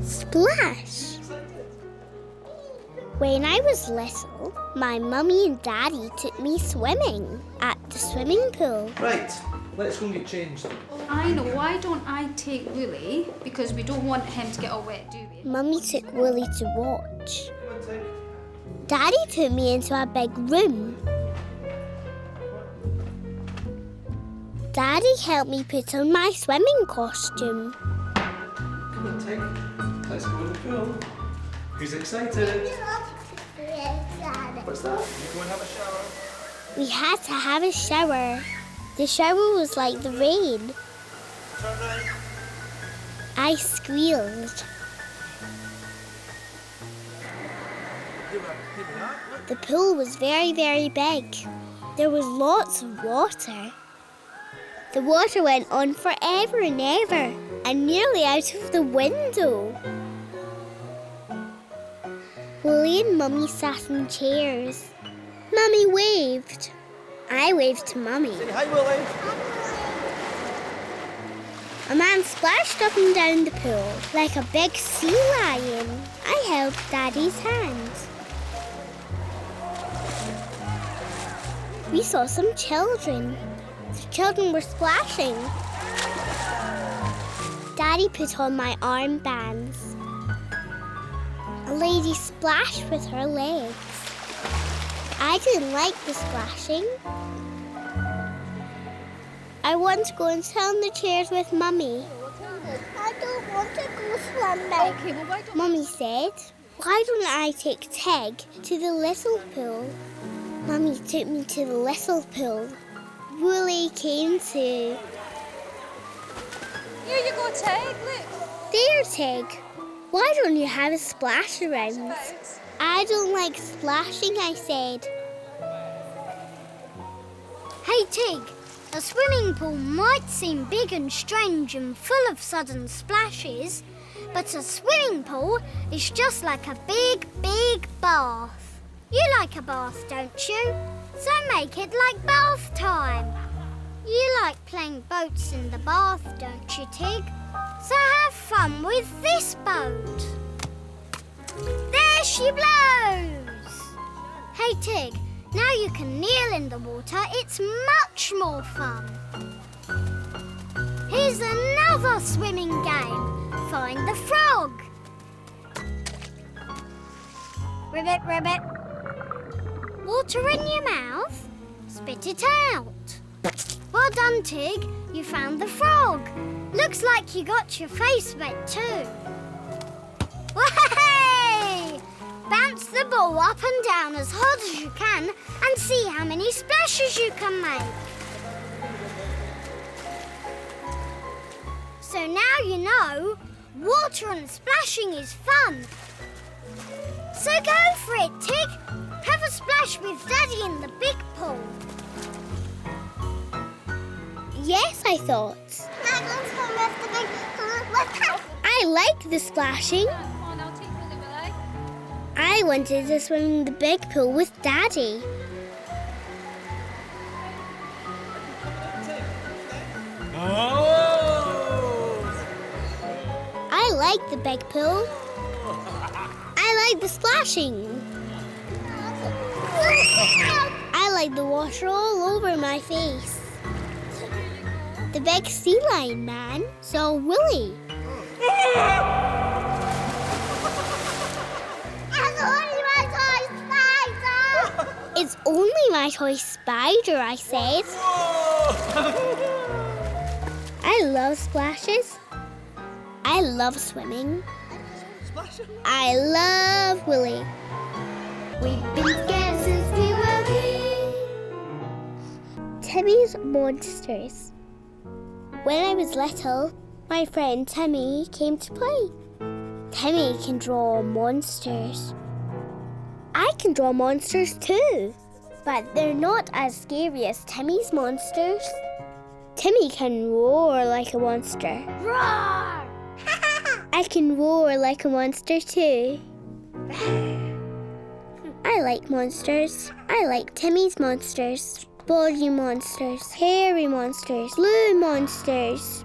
Splash! When I was little, my mummy and daddy took me swimming at the swimming pool. Right, let's go and get changed. I know, why don't I take Wolly? Because we don't want him to get all wet, do we? Mummy took Wolly to watch. Come on, Tig. Daddy took me into a big room. Daddy helped me put on my swimming costume. Come on, Tig. Let's go in the pool. Who's excited? What's that? You go and have a shower. We had to have a shower. The shower was like the rain. Turn right. I squealed. The pool was very, very big. There was lots of water. The water went on forever and ever, and nearly out of the window. Wolly and Mummy sat in chairs. Mummy waved. I waved to Mummy. Say hi, Wolly. A man splashed up and down the pool like a big sea lion. I held Daddy's hand. We saw some children. The children were splashing. Daddy put on my armbands. A lady splashed with her legs. I didn't like the splashing. I want to go and sit on the chairs with Mummy. I don't want to go swimming. Okay, well, why don't Mummy said, why don't I take Tig to the little pool? Mummy took me to the little pool. Wolly came too. Here you go, Tig, look. There, Tig. Why don't you have a splash around? I don't like splashing, I said. Hey, Tig. A swimming pool might seem big and strange and full of sudden splashes, but a swimming pool is just like a big, big bath. You like a bath, don't you? So make it like bath time. You like playing boats in the bath, don't you, Tig? So have fun with this boat. There she blows! Hey, Tig. Now you can kneel in the water. It's much more fun. Here's another swimming game. Find the frog. Ribbit, ribbit. Water in your mouth. Spit it out. Well done, Tig. You found the frog. Looks like you got your face wet too. Way! Bounce the ball up and down as hard as you can and see how many splashes you can make. So now you know, water and splashing is fun. So go for it, Tig. Have a splash with Daddy in the big pool. Yes, I thought. I like the splashing. I wanted to swim in the big pool with Daddy. I like the big pool. I like the splashing. I like the water all over my face. The big sea lion man saw Wolly. It's only my toy spider, I said. I love splashes. I love swimming. I love Wolly. We've been scared since we were wee. Timmy's monsters. When I was little, my friend Timmy came to play. Timmy can draw monsters. I can draw monsters too, but they're not as scary as Timmy's monsters. Timmy can roar like a monster. Roar! I can roar like a monster too. I like monsters. I like Timmy's monsters. Body monsters, hairy monsters, blue monsters.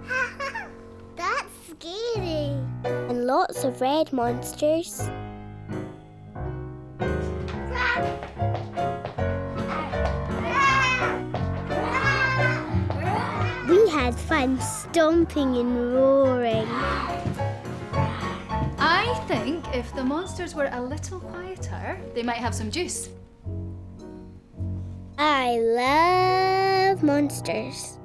That's scary. And lots of red monsters. We had fun stomping and roaring. I think if the monsters were a little quieter, they might have some juice. I love monsters.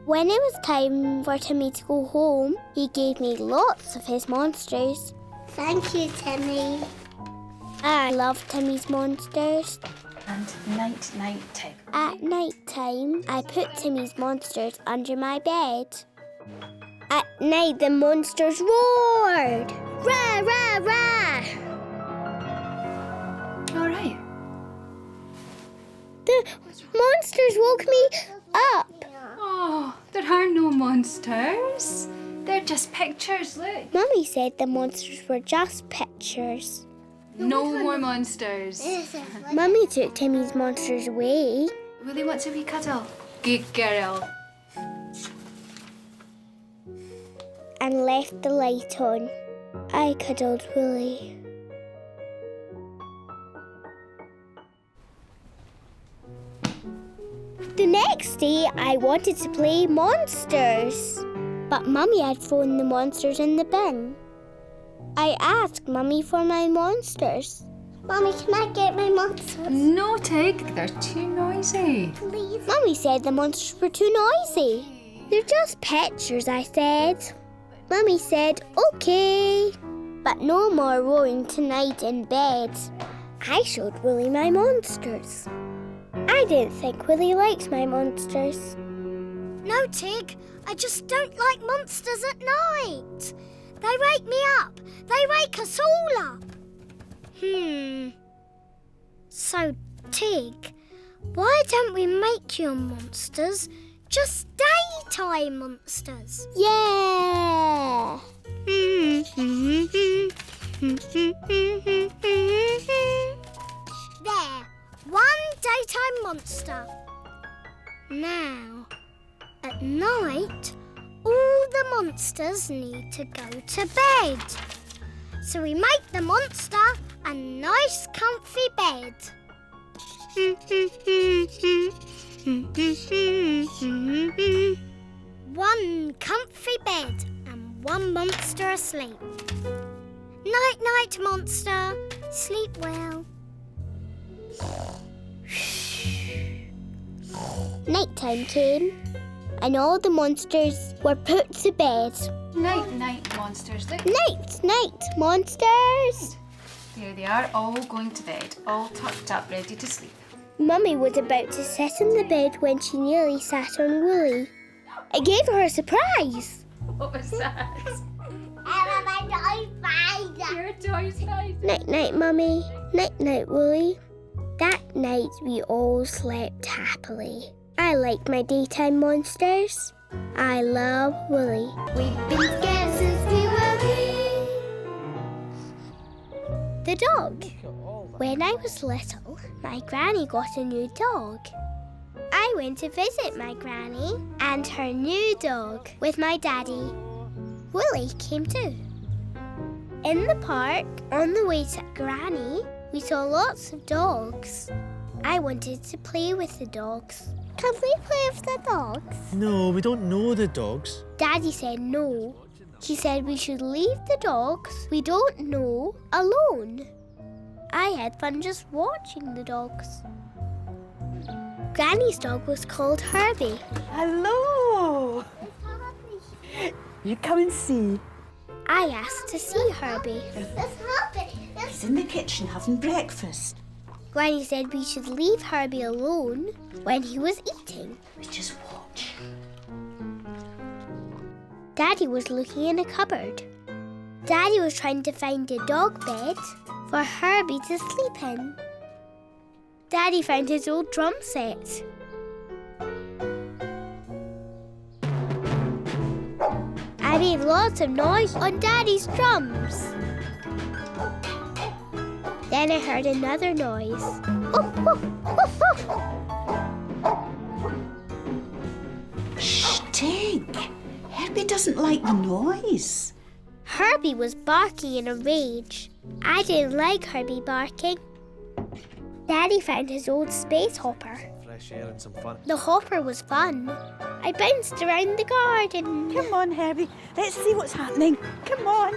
When it was time for Timmy to go home, he gave me lots of his monsters. Thank you, Timmy. I love Timmy's monsters. And night, night, Tig. At night time, I put Timmy's monsters under my bed. At night, the monsters roared. Rah, rah, rah. All right. The monsters woke me up. Oh, there are no monsters. They're just pictures, look. Mummy said the monsters were just pictures. No more monsters. Mummy took Timmy's monsters away. Willie wants a wee cuddle. Good girl. And left the light on. I cuddled Wolly. The next day, I wanted to play monsters. But Mummy had thrown the monsters in the bin. I asked Mummy for my monsters. Mummy, can I get my monsters? No, Tig, they're too noisy. Please. Mummy said the monsters were too noisy. They're just pictures, I said. Mummy said, okay. But no more roaring tonight in bed. I showed Wolly my monsters. I didn't think Wolly liked my monsters. No, Tig, I just don't like monsters at night. They wake me up. They wake us all up. So, Tig, why don't we make your monsters just daytime monsters? Yeah! There, one daytime monster. Now, at night, all the monsters need to go to bed. So we make the monster a nice comfy bed. One comfy bed and one monster asleep. Night, night, monster. Sleep well. Nighttime came, and all the monsters were put to bed. Night, night, monsters. Look. Night, night, monsters! There they are, all going to bed, all tucked up, ready to sleep. Mummy was about to sit in the bed when she nearly sat on Wolly. I gave her a surprise. What was that? Your toy's fine. Night, night, Mummy. Night, night, Wolly. That night we all slept happily. I like my daytime monsters. I love Wolly. We've been scared since we were wee. The dog. When I was little, my granny got a new dog. I went to visit my granny and her new dog with my daddy. Wolly came too. In the park, on the way to Granny, we saw lots of dogs. I wanted to play with the dogs. Can we play with the dogs? No, we don't know the dogs. Daddy said no. He said we should leave the dogs we don't know alone. I had fun just watching the dogs. Granny's dog was called Herbie. Hello. You come and see. I asked to see Herbie. He's in the kitchen having breakfast. Granny said we should leave Herbie alone when he was eating. We just watch. Daddy was looking in a cupboard. Daddy was trying to find a dog bed for Herbie to sleep in. Daddy found his old drum set. I made lots of noise on Daddy's drums. Then I heard another noise. Oh, oh, oh, oh. Shh, Tig. Herbie doesn't like the noise. Herbie was barking in a rage. I didn't like Herbie barking. Daddy found his old space hopper. Fresh air and some fun. The hopper was fun. I bounced around the garden. Come on, Herbie. Let's see what's happening. Come on.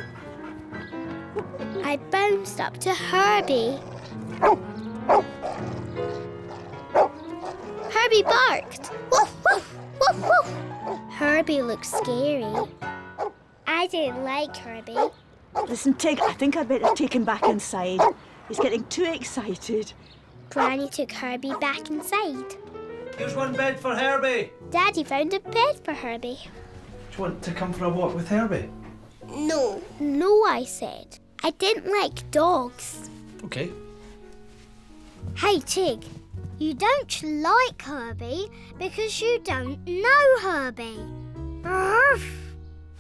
I bounced up to Herbie. Herbie barked. Woof, woof, woof, woof. Herbie looked scary. I didn't like Herbie. Listen, Tig, I think I'd better take him back inside. He's getting too excited. Granny took Herbie back inside. Here's one bed for Herbie. Daddy found a bed for Herbie. Do you want to come for a walk with Herbie? No. No, I said. I didn't like dogs. Okay. Hey, Tig, you don't like Herbie because you don't know Herbie. Ruff.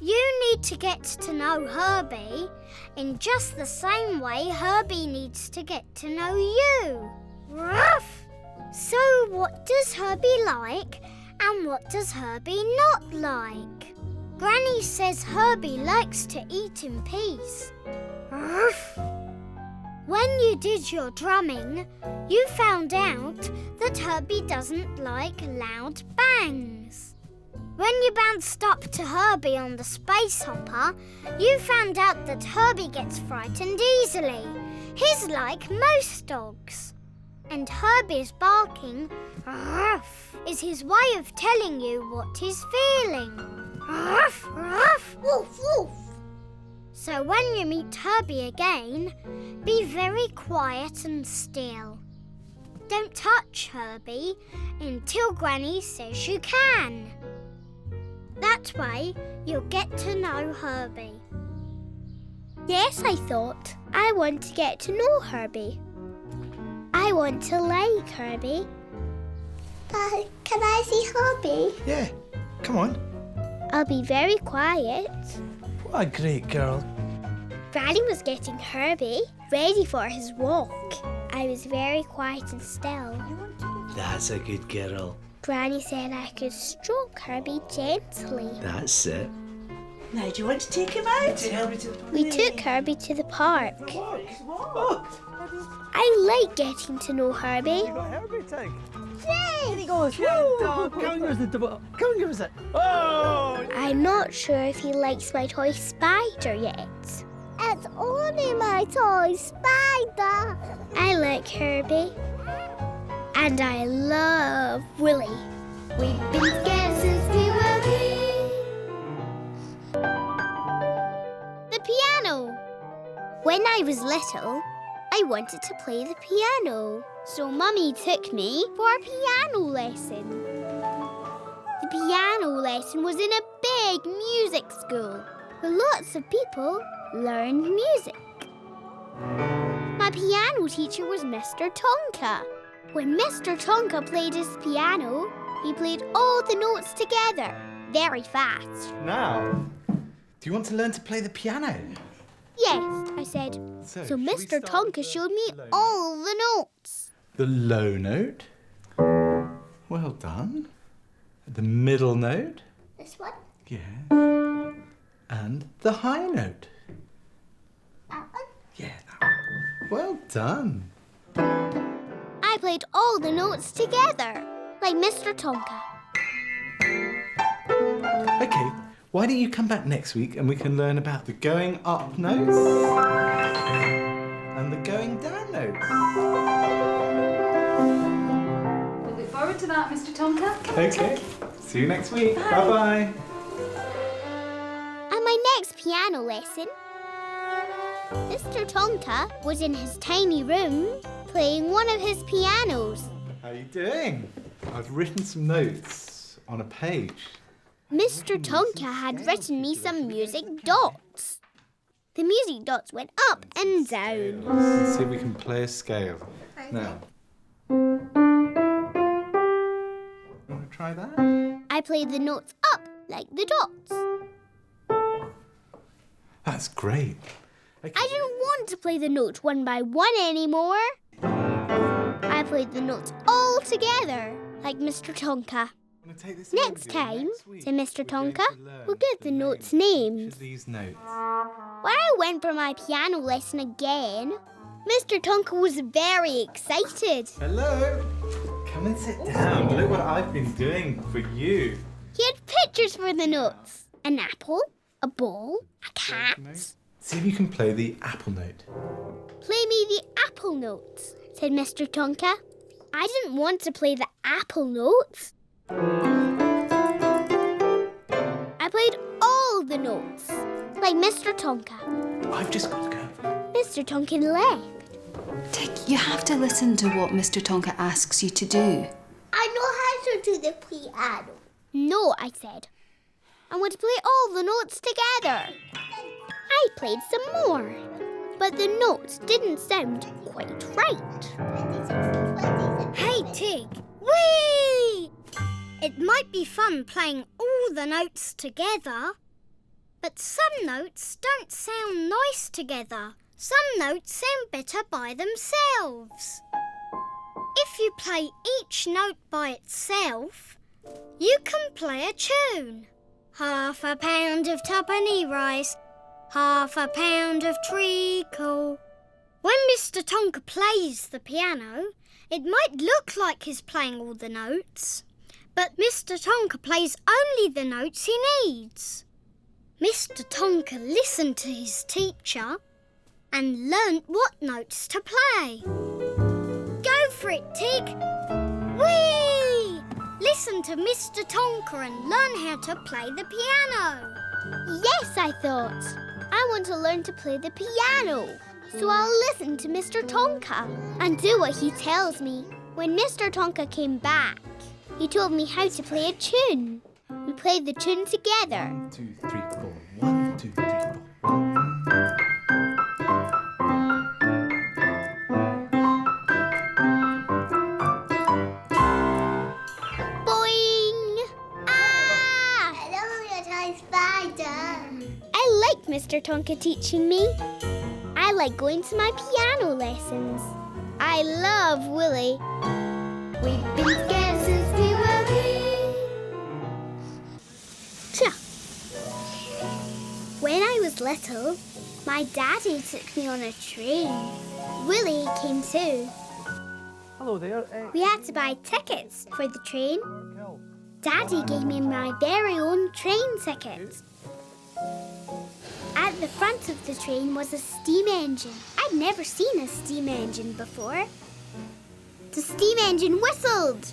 You need to get to know Herbie in just the same way Herbie needs to get to know you. Ruff. So what does Herbie like and what does Herbie not like? Granny says Herbie likes to eat in peace. Ruff. When you did your drumming, you found out that Herbie doesn't like loud bangs. When you bounced up to Herbie on the space hopper, you found out that Herbie gets frightened easily. He's like most dogs. And Herbie's barking, ruff, is his way of telling you what he's feeling. Ruff, ruff, woof, woof. So when you meet Herbie again, be very quiet and still. Don't touch Herbie until Granny says you can. That way, you'll get to know Herbie. Yes, I thought. I want to get to know Herbie. I want to like Herbie. Can I see Herbie? Yeah, come on. I'll be very quiet. What a great girl. Granny was getting Herbie ready for his walk. I was very quiet and still. That's a good girl. Granny said I could stroke Herbie gently. That's it. Now, do you want to take him out? We took Herbie to the park. Oh, I like getting to know Herbie. you got Herbie, Tig. Here he goes. Come and give us the double. Come and give us it. Oh! I'm not sure if he likes my toy spider yet. It's only my toy spider. I like Herbie. And I love Wolly. We've been together since we were wee. The piano. When I was little, I wanted to play the piano. So Mummy took me for a piano lesson. The piano lesson was in a big music school where lots of people learned music. My piano teacher was Mr Tonka. When Mr Tonka played his piano, he played all the notes together, very fast. Now, do you want to learn to play the piano? Yes, I said. So should we Mr start Tonka with showed me the low all the notes. The low note. Well done. The middle note. This one? Yeah. And the high note. That one? Yeah, that one. Well done. I played all the notes together, like Mr Tonka. Okay, why don't you come back next week and we can learn about the going up notes and the going down notes. We look forward to that, Mr Tonka. Come on, Okay, Tig. see you next week. Bye-bye. And my next piano lesson, Mr Tonka was in his tiny room playing one of his pianos. How are you doing? I've written some notes on a page. Mr Tonka had written me some music dots. The music dots went up and down. Let's see if we can play a scale. Now. Want to try that? I played the notes up like the dots. That's great. Okay. I didn't want to play the notes one by one anymore. I played the notes all together, like Mr Tonka. Wanna take this Next in with you time, next week? said Mr We're going Tonka, to learn we'll give the notes names. These notes. When I went for my piano lesson again, Mr Tonka was very excited. Hello. Come and sit down. Look what I've been doing for you. He had pictures for the notes. An apple, a ball, a cat. See if you can play the apple note. Play me the apple notes, said Mr Tonka. I didn't want to play the apple notes. I played all the notes, like Mr Tonka. I've just got to go. Mr Tonka left. Tig, you have to listen to what Mr Tonka asks you to do. I know how to do the piano. No, I said. I want to play all the notes together. I played some more, but the notes didn't sound quite right. Hey, Tig. Whee! It might be fun playing all the notes together, but some notes don't sound nice together. Some notes sound better by themselves. If you play each note by itself, you can play a tune. 1/2 a pound of tuppenny rice, 1/2 a pound of treacle. When Mr Tonka plays the piano, it might look like he's playing all the notes, but Mr Tonka plays only the notes he needs. Mr Tonka listened to his teacher and learnt what notes to play. Go for it, Tig! Whee! Listen to Mr Tonka and learn how to play the piano. Yes, I thought. I want to learn to play the piano. So I'll listen to Mr Tonka and do what he tells me. When Mr Tonka came back, he told me how to play a tune. We played the tune together. 1, 2, 3, 4. 1, 2, 3, 4. Boing! Ah! Hello, your toy spider. I like Mr Tonka teaching me. I like going to my piano lessons. I love Wolly. We've been together since we were wee. Tja. When I was little, my daddy took me on a train. Wolly came too. Hello there. We had to buy tickets for the train. Daddy gave me my very own train ticket. At the front of the train was a steam engine. I'd never seen a steam engine before. The steam engine whistled.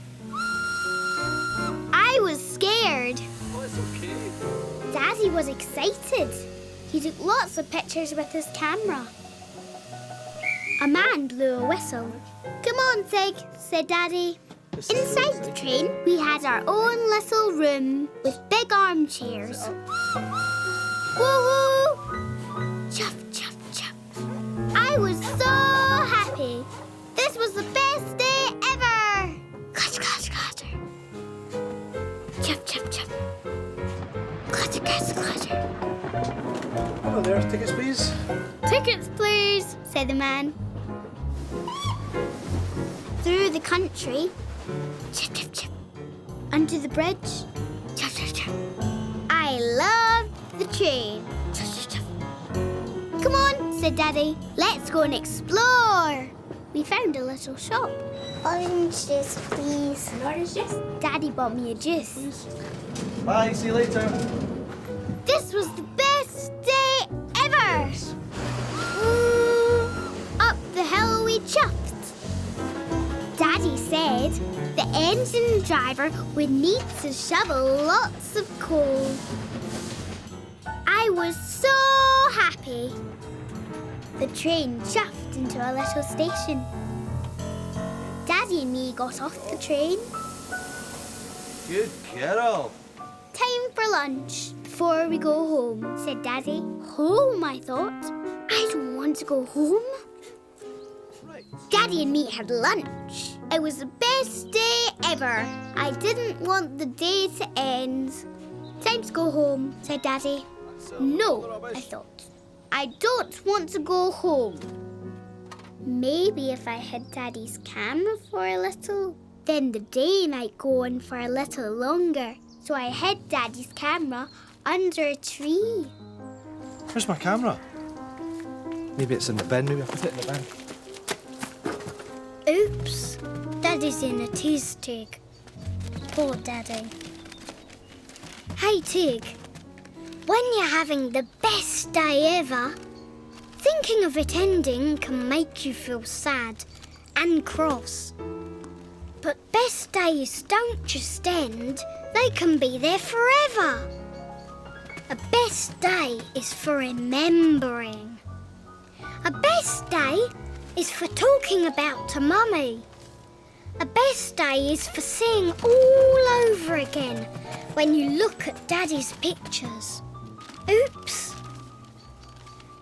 I was scared. Oh, it's okay. Daddy was excited. He took lots of pictures with his camera. A man blew a whistle. Come on, Tig, said Daddy. Inside the train, we had our own little room with big armchairs. Woo-woo! Chuff, chuff, chuff. I was so happy. This was the best day ever. Clatter, clatter, clatter. Chuff, chuff, chuff. Clatter, clatter, clatter. Hello there. Tickets, please. Tickets, please, said the man. Through the country. Chip, chip, chip. Under the bridge. Chip, chip, chip. I loved the train. Chip, chip, chip. Come on, said Daddy. Let's go and explore. We found a little shop. Orange juice, please. An orange juice? Daddy bought me a juice. Please. Bye. See you later. This was the best day ever. Ooh, up the hill we chuffed. Daddy said the engine driver would need to shovel lots of coal. I was so happy. The train chuffed into a little station. Daddy and me got off the train. Good girl. Time for lunch before we go home, said Daddy. Home, I thought. I don't want to go home. Daddy and me had lunch. It was the best day ever. I didn't want the day to end. Time to go home, said Daddy. No, I thought. I don't want to go home. Maybe if I hid Daddy's camera for a little, then the day might go on for a little longer. So I hid Daddy's camera under a tree. Where's my camera? Maybe it's in the bin. Maybe I'll put it in the bin. Oops. Daddy's in a tease, Tig. Poor Daddy. Hey, Tig. When you're having the best day ever, thinking of it ending can make you feel sad and cross. But best days don't just end, they can be there forever. A best day is for remembering. A best day is for talking about to Mummy. A best day is for seeing all over again when you look at Daddy's pictures. Oops.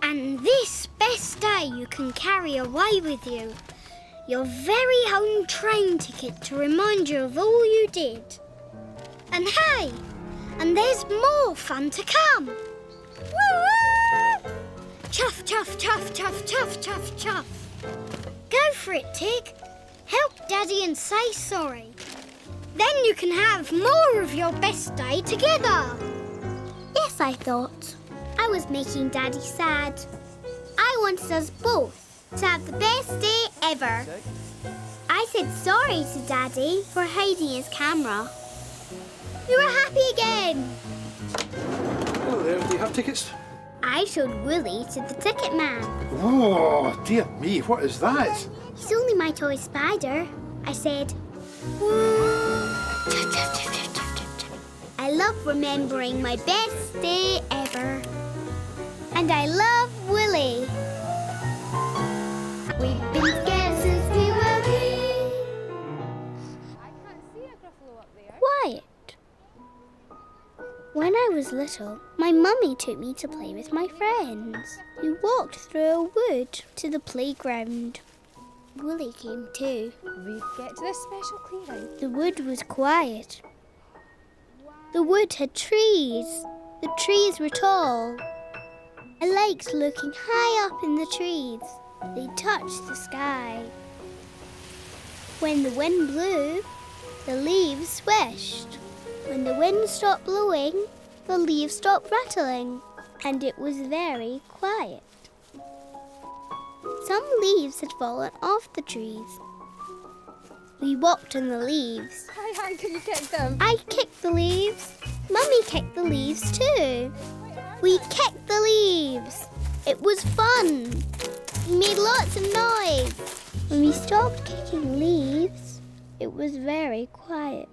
And this best day you can carry away with you. Your very own train ticket to remind you of all you did. And hey, and there's more fun to come. Woo-woo! Chuff, chuff, chuff, chuff, chuff, chuff, chuff. Go for it, Tig. Help Daddy and say sorry. Then you can have more of your best day together. Yes, I thought. I was making Daddy sad. I wanted us both to have the best day ever. I said sorry to Daddy for hiding his camera. We were happy again. Oh, there. Do you have tickets? I showed Wolly to the ticket man. Oh, dear me, what is that? He's only my toy spider. I said, I love remembering my best day ever. And I love Wolly. We've been together since we were wee. Quiet. When I was little, my mummy took me to play with my friends. We walked through a wood to the playground. Wolly came too. We get to this special clearing. The wood was quiet. The wood had trees. The trees were tall. I liked looking high up in the trees. They touched the sky. When the wind blew, the leaves swished. When the wind stopped blowing, the leaves stopped rattling, and it was very quiet. Some leaves had fallen off the trees. We walked on the leaves. How can you kick them? I kicked the leaves. Mummy kicked the leaves too. We kicked the leaves. It was fun. We made lots of noise. When we stopped kicking leaves, it was very quiet.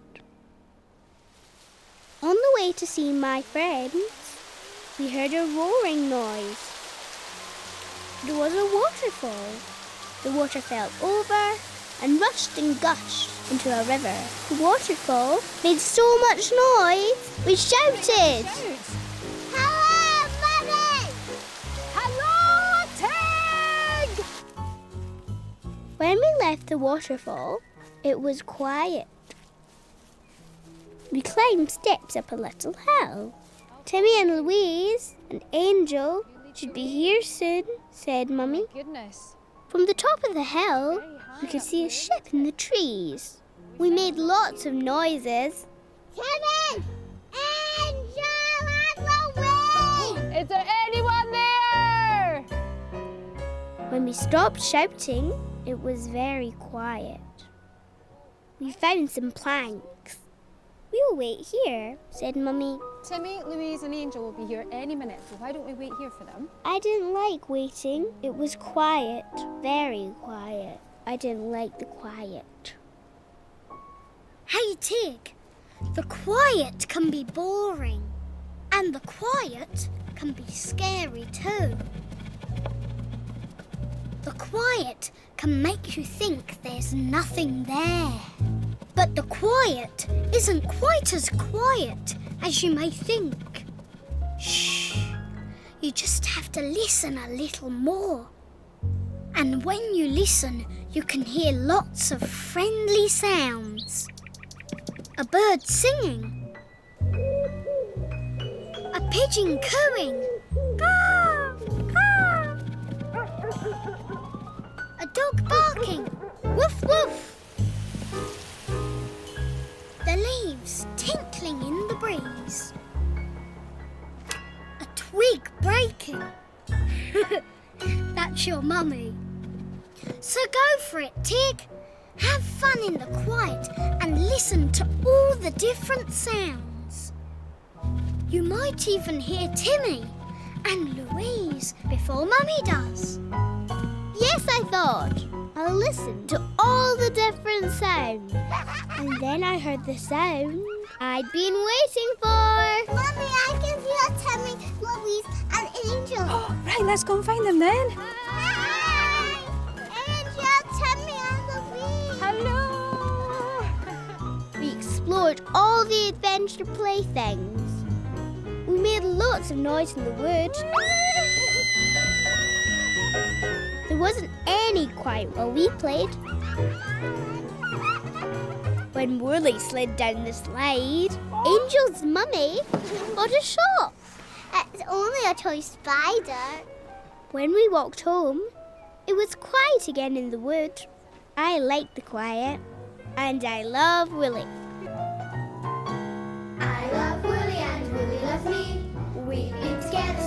On the way to see my friends, we heard a roaring noise. There was a waterfall. The water fell over and rushed and gushed into a river. The waterfall made so much noise, we shouted. Hello, Mummy! Hello, Tig! When we left the waterfall, it was quiet. We climbed steps up a little hill. Timmy and Louise and Angel should be here soon, said Mummy. Goodness. From the top of the hill, we could see a ship in the trees. We made lots of noises. Timmy! Angel and Louise! Is there anyone there? When we stopped shouting, it was very quiet. We found some planks. We'll wait here, said Mummy. Timmy, Louise and Angel will be here any minute, so why don't we wait here for them? I didn't like waiting. It was quiet, very quiet. I didn't like the quiet. Hey, Tig. The quiet can be boring. And the quiet can be scary too. The quiet can make you think there's nothing there. But the quiet isn't quite as quiet as you may think. Shh. You just have to listen a little more. And when you listen, you can hear lots of friendly sounds. A bird singing. A pigeon cooing. Caw, caw. A dog barking. Woof, woof. The leaves tinkling in the breeze. A twig breaking. That watch your mummy. So go for it, Tig. Have fun in the quiet and listen to all the different sounds. You might even hear Timmy and Louise before Mummy does. Yes, I thought. I'll listen to all the different sounds. And then I heard the sound I'd been waiting for. Mummy, I can hear Timmy, Louise and Angel. Oh, right, let's go and find them then. Hi! Angel, Timmy and Louise. Hello. We explored all the adventure playthings. We made lots of noise in the wood. There wasn't any quiet while we played. When Wolly slid down the slide, Angel's mummy got a shock. It's only a toy spider. When we walked home, it was quiet again in the wood. I like the quiet, and I love Wolly. I love Wolly and Wolly loves me. We've been together